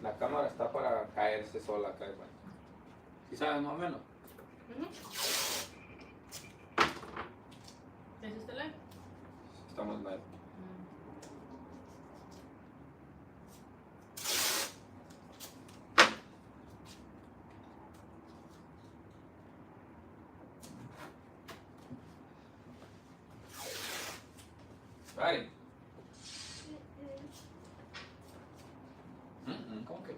La cámara está para caerse sola acá, güey. ¿Sí sabes más o menos? ¿Es este live? Estamos mal. Vale. ¿Cómo que?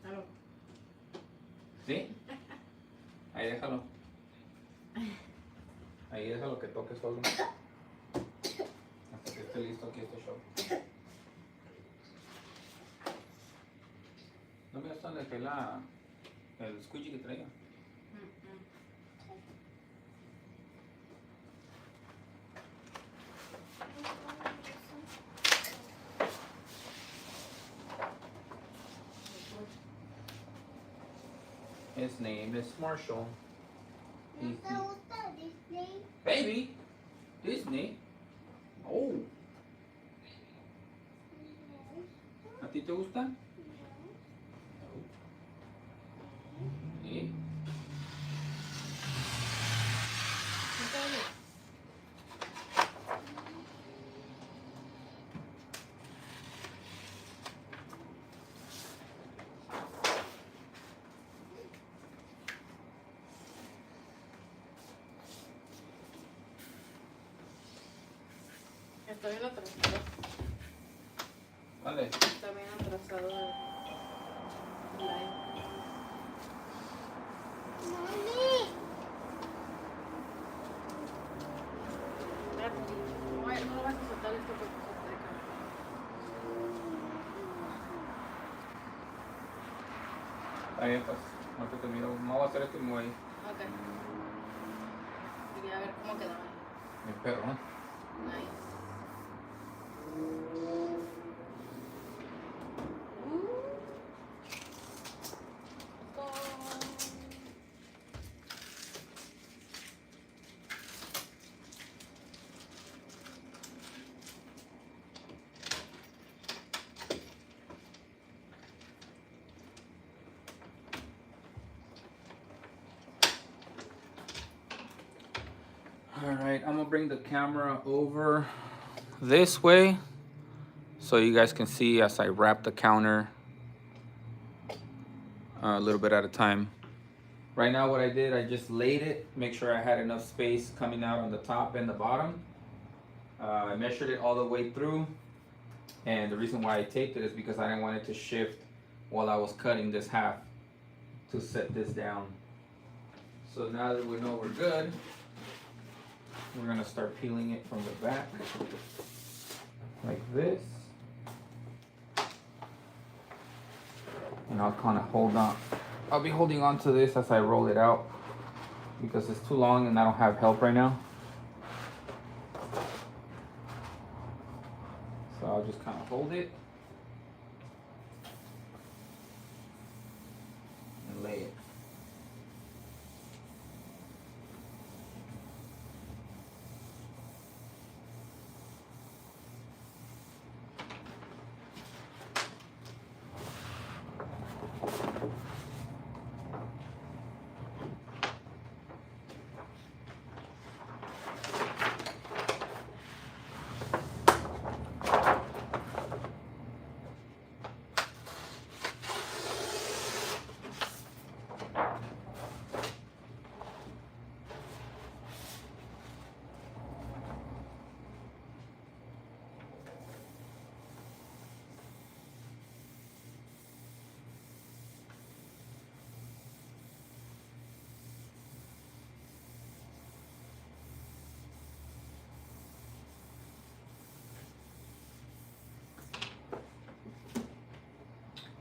Aló. ¿Sí? Ahí déjalo. Ahí déjalo que toque solo. Hasta que esté listo aquí este show. ¿No me gustan el squeegee que traía? His name is Marshall. ¿No te gusta Disney? Baby, Disney. Oh, ¿a ti te gusta? Sí. Está bien atrasado. Vale. Está bien atrasado el live. Mami. Espérate, no lo vas a soltar esto porque se te deja. Está bien, pues. Ahorita te miro. No voy a hacer esto y me voy. Ok. Quería ver cómo quedaba. Mi perro, ¿no? Nice. Alright, I'm gonna bring the camera over this way so you guys can see as I wrap the counter a little bit at a time. Right now what I did, I just laid it, make sure I had enough space coming out on the top and the bottom. I measured it all the way through, and the reason why I taped it is because I didn't want it to shift while I was cutting this half to set this down. So now that we know we're good, we're gonna start peeling it from the back, like this. And I'll kind of hold on. I'll be holding on to this as I roll it out because it's too long and I don't have help right now. So I'll just kind of hold it and lay it.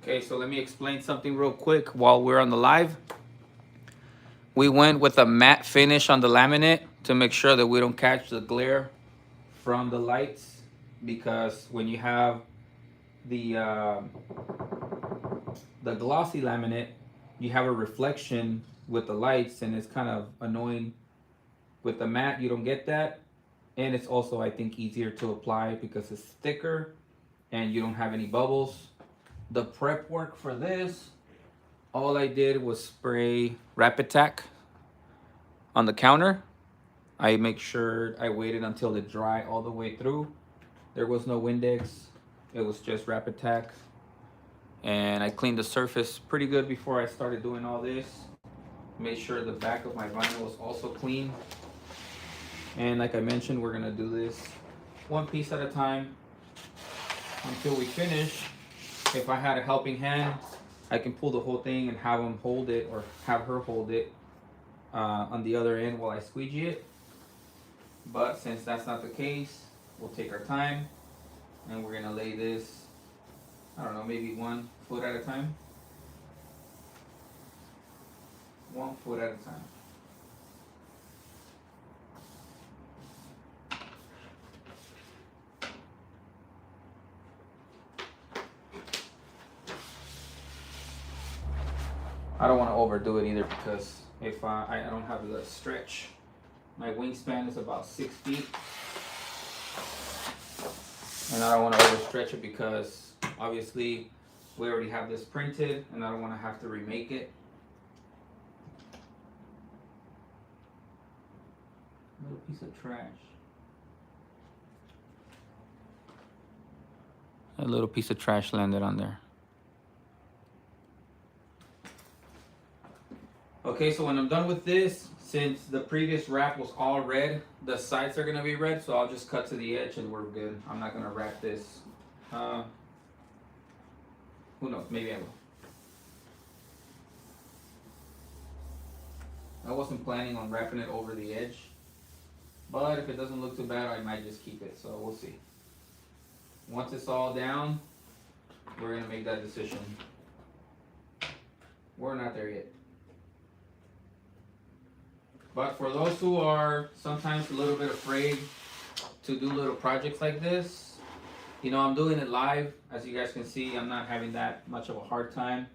Okay, so let me explain something real quick while we're on the live. We went with a matte finish on the laminate to make sure that we don't catch the glare from the lights, because when you have the glossy laminate, you have a reflection with the lights, and it's kind of annoying. With the matte, you don't get that, and it's also, I think, easier to apply because it's thicker and you don't have any bubbles. The prep work for this, all I did was spray Rapid Tack on the counter. I make sure I waited until it dry all the way through. There was no Windex, it was just Rapid Tack. And I cleaned the surface pretty good before I started doing all this. Made sure the back of my vinyl was also clean. And like I mentioned, we're gonna do this one piece at a time until we finish. If I had a helping hand, I can pull the whole thing and have him hold it, or have her hold it on the other end while I squeegee it. But since that's not the case, we'll take our time and we're gonna lay this, I don't know, maybe 1 foot at a time. 1 foot at a time. I don't want to overdo it either, because if I don't have the stretch. My wingspan is about 6 feet. And I don't want to overstretch it because obviously we already have this printed and I don't want to have to remake it. Little piece of trash. A little piece of trash landed on there. Okay, so when I'm done with this, since the previous wrap was all red, the sides are gonna be red, so I'll just cut to the edge and we're good. I'm not gonna wrap this. Who knows, maybe I will. I wasn't planning on wrapping it over the edge, but if it doesn't look too bad, I might just keep it, so we'll see. Once it's all down, we're gonna make that decision. We're not there yet. But for those who are sometimes a little bit afraid to do little projects like this, you know, I'm doing it live. As you guys can see, I'm not having that much of a hard time.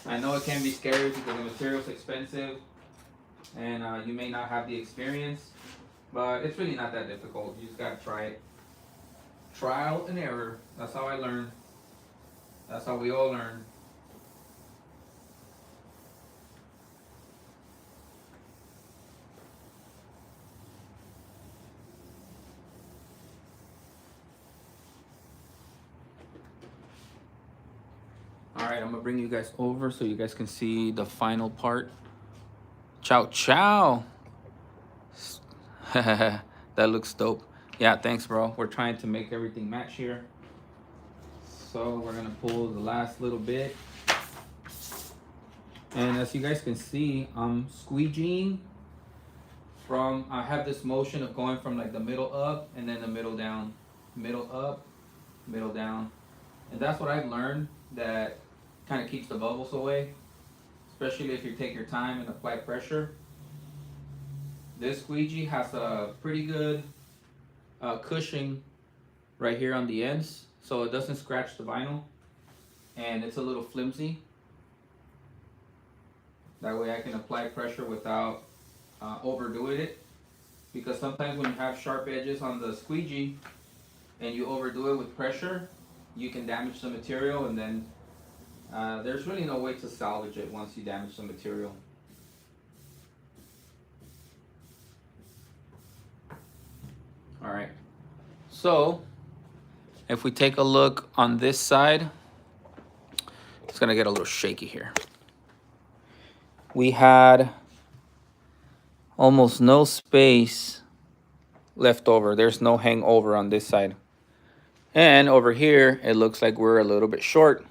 I know it can be scary because the material's expensive and you may not have the experience, but it's really not that difficult. You just gotta try it. Trial and error. That's how I learn. That's how we all learn. Alright, I'm gonna bring you guys over so you guys can see the final part. Ciao, ciao. That looks dope. Yeah, thanks, bro. We're trying to make everything match here. So we're gonna pull the last little bit. And as you guys can see, I'm squeegeeing from, I have this motion of going from like the middle up and then the middle down. Middle up, middle down. And that's what I've learned, that kind of keeps the bubbles away, especially if you take your time and apply pressure. This squeegee has a pretty good cushion right here on the ends, so it doesn't scratch the vinyl, and it's a little flimsy. That way I can apply pressure without overdoing it, because sometimes when you have sharp edges on the squeegee and you overdo it with pressure, you can damage the material, and then there's really no way to salvage it once you damage the material. Alright, so if we take a look on this side, it's gonna get a little shaky here. We had almost no space left over. There's no hangover on this side. And over here, it looks like we're a little bit short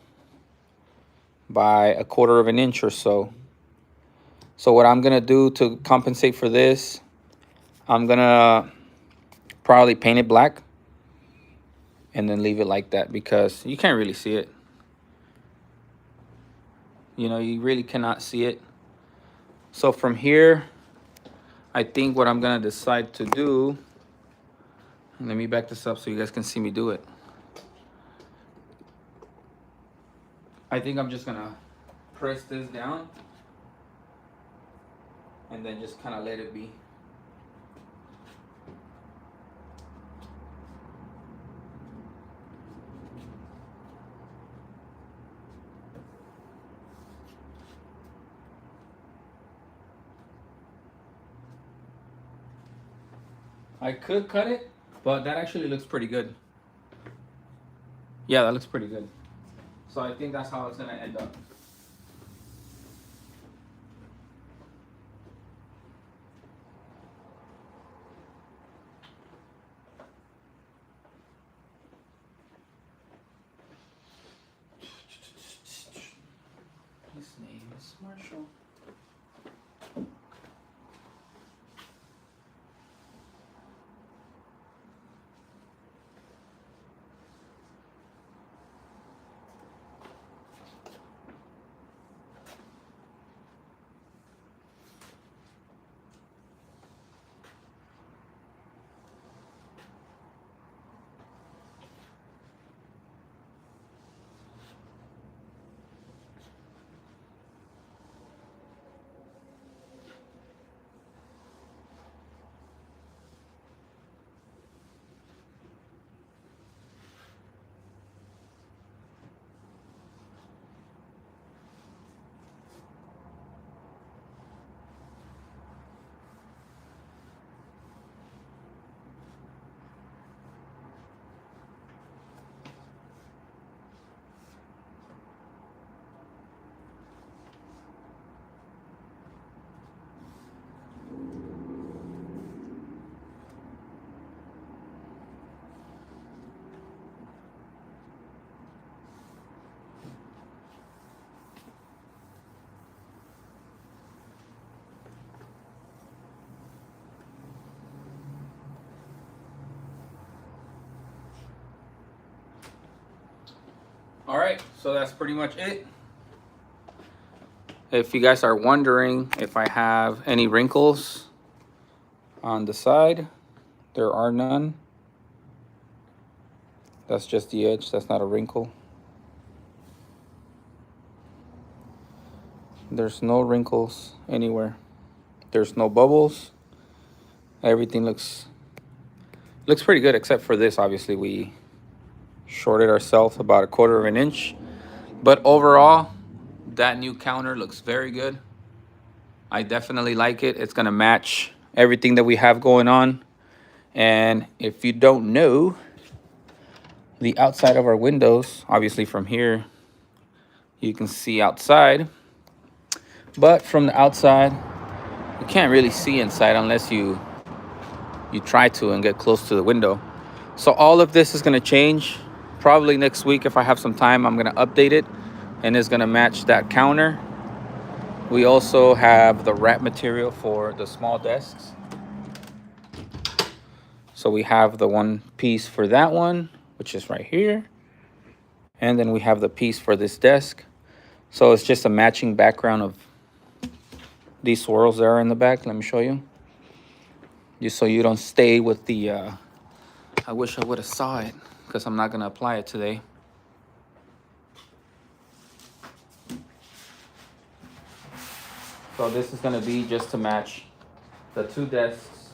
by 1/4 of an inch or so. So what I'm gonna do to compensate for this, I'm gonna probably paint it black and then leave it like that, because you can't really see it. You know, you really cannot see it. So from here, I think what I'm gonna decide to do, let me back this up so you guys can see me do it. I think I'm just gonna press this down and then just kind of let it be. I could cut it, but that actually looks pretty good. Yeah, that looks pretty good. So I think that's how it's gonna end up. His name is Marshall. All right, so that's pretty much it. If you guys are wondering if I have any wrinkles on the side, there are none. That's just the edge, that's not a wrinkle. There's no wrinkles anywhere. There's no bubbles. Everything looks pretty good, except for this. Obviously, we shorted ourselves about 1/4 of an inch. But overall, that new counter looks very good. I definitely like it. It's gonna match everything that we have going on. And if you don't know, the outside of our windows, obviously from here, you can see outside. But from the outside, you can't really see inside unless you try to and get close to the window. So all of this is gonna change. Probably next week, if I have some time, I'm gonna update it and it's gonna match that counter. We also have the wrap material for the small desks. So we have the one piece for that one, which is right here. And then we have the piece for this desk. So it's just a matching background of these swirls there in the back. Let me show you. Just so you don't stay with the, I wish I would have saw it because I'm not gonna apply it today. So this is gonna be just to match the two desks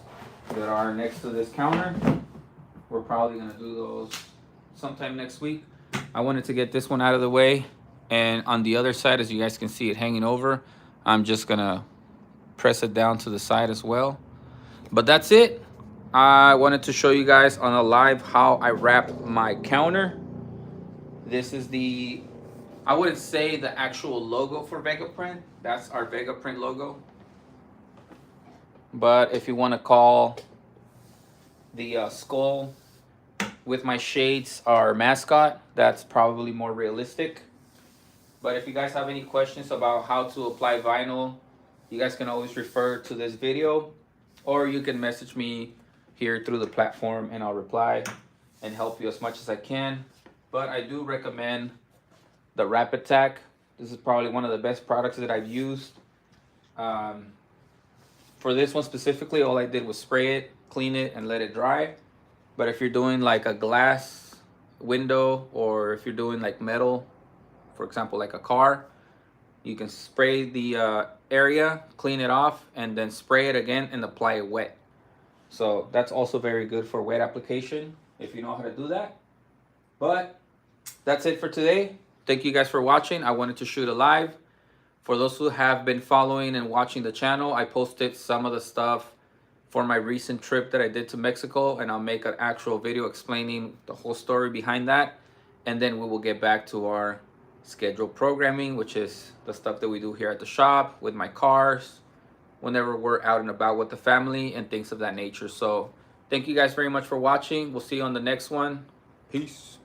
that are next to this counter. We're probably gonna do those sometime next week. I wanted to get this one out of the way. And on the other side, as you guys can see it hanging over, I'm just gonna press it down to the side as well. But that's it. I wanted to show you guys on a live how I wrap my counter. This is the, I wouldn't say the actual logo for VegaPrint. That's our VegaPrint logo. But if you want to call the skull with my shades our mascot, that's probably more realistic. But if you guys have any questions about how to apply vinyl, you guys can always refer to this video, or you can message me here through the platform and I'll reply and help you as much as I can. But I do recommend the Wrap Attack. This is probably one of the best products that I've used. For this one specifically, all I did was spray it, clean it, and let it dry. But if you're doing like a glass window, or if you're doing like metal for example, like a car. You can spray the area, clean it off, and then spray it again and apply it wet. So that's also very good for wet application if you know how to do that. But that's it for today. Thank you guys for watching. I wanted to shoot a live. For those who have been following and watching the channel, I posted some of the stuff for my recent trip that I did to Mexico, and I'll make an actual video explaining the whole story behind that. And then we will get back to our scheduled programming, which is the stuff that we do here at the shop with my cars, whenever we're out and about with the family and things of that nature. So thank you guys very much for watching. We'll see you on the next one. Peace.